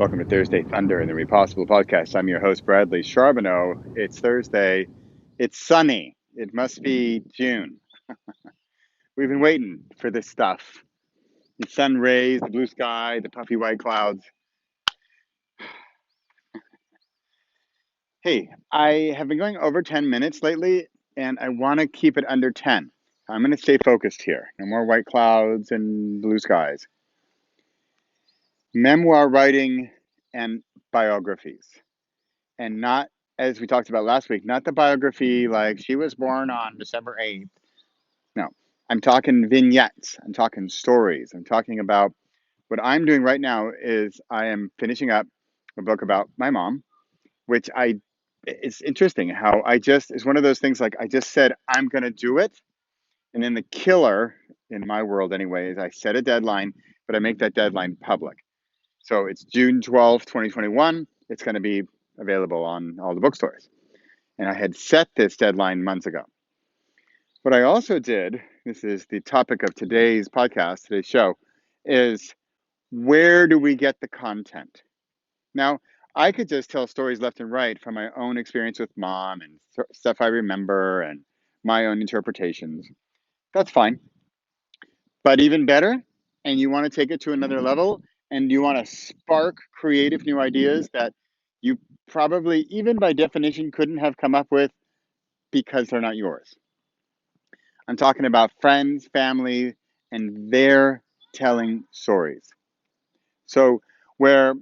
Welcome to Thursday Thunder and the Repossible Podcast. I'm your host, Bradley Charbonneau. It's Thursday. It's sunny. It must be June. We've been waiting for this stuff. The sun rays, the blue sky, the puffy white clouds. Hey, I have been going over 10 minutes lately, and I want to keep it under 10. I'm going to stay focused here. No more white clouds and blue skies. Memoir writing and biographies. And not, as we talked about last week, not the biography like she was born on December 8th. No, I'm talking vignettes. I'm talking stories. I'm talking about what I'm doing right now is I am finishing up a book about my mom, which it's interesting how it's one of those things like I just said, I'm going to do it. And then the killer in my world anyway, is I set a deadline, but I make that deadline public. So it's June 12th, 2021. It's going to be available on all the bookstores. And I had set this deadline months ago. What I also did, this is the topic of today's podcast, today's show, is where do we get the content? Now, I could just tell stories left and right from my own experience with mom and stuff I remember and my own interpretations. That's fine. But even better, and you want to take it to another level, and you want to spark creative new ideas that you probably, even by definition, couldn't have come up with because they're not yours. I'm talking about friends, family, and they're telling stories. So what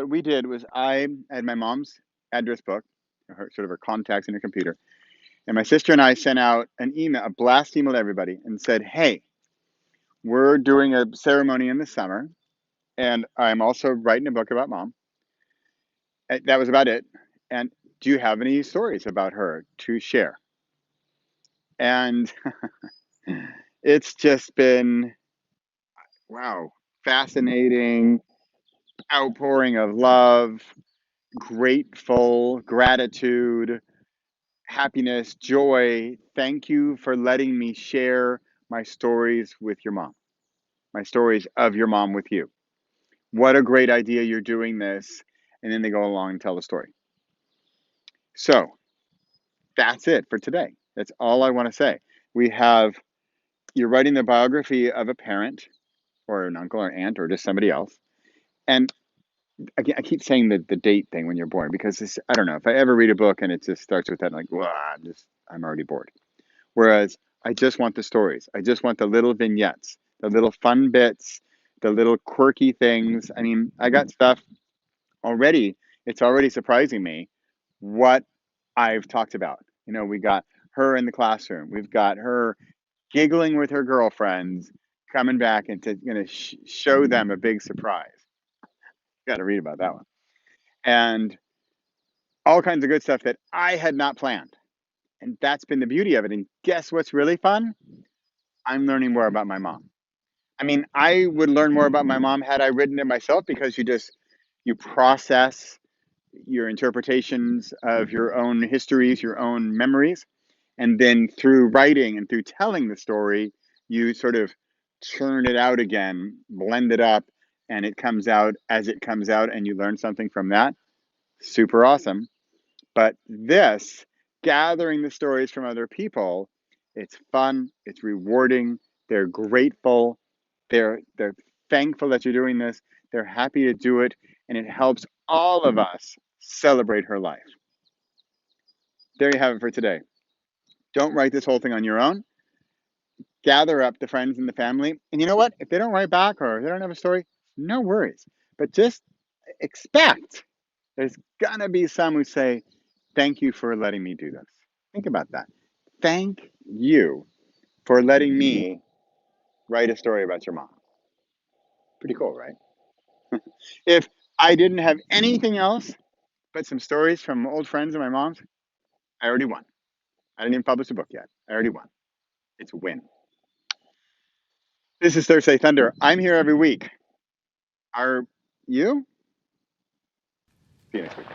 we did was I had my mom's address book, her contacts in her computer, and my sister and I sent out an email, a blast email to everybody, and said, "Hey, we're doing a ceremony in the summer, and I'm also writing a book about mom." That was about it. And do you have any stories about her to share? And it's just been wow, fascinating outpouring of love, grateful, gratitude, happiness, joy. Thank you for letting me share my stories with your mom, my stories of your mom with you. What a great idea you're doing this. And then they go along and tell the story. So that's it for today. That's all I want to say. You're writing the biography of a parent or an uncle or aunt or just somebody else. And I keep saying the date thing when you're born because I don't know if I ever read a book and it just starts with that I'm like, wow, I'm already bored. Whereas I just want the stories. I just want the little vignettes, the little fun bits, the little quirky things. I mean, I got stuff already. It's already surprising me what I've talked about. We got her in the classroom. We've got her giggling with her girlfriends, coming back and to show them a big surprise. Got to read about that one. And all kinds of good stuff that I had not planned. And that's been the beauty of it. And guess what's really fun? I'm learning more about my mom. I mean, I would learn more about my mom had I written it myself because you process your interpretations of your own histories, your own memories. And then through writing and through telling the story, you sort of churn it out again, blend it up, and it comes out as it comes out, and you learn something from that. Super awesome. But this, gathering the stories from other people, it's fun, it's rewarding, they're grateful, they're thankful that you're doing this, they're happy to do it, and it helps all of us celebrate her life. There you have it for today. Don't write this whole thing on your own. Gather up the friends and the family. And you know what? If they don't write back or they don't have a story, no worries. But just expect there's going to be some who say, thank you for letting me do this. Think about that. Thank you for letting me write a story about your mom. Pretty cool, right? If I didn't have anything else but some stories from old friends of my mom's, I already won. I didn't even publish a book yet. I already won. It's a win. This is Thursday Thunder. I'm here every week. Are you? See you next week.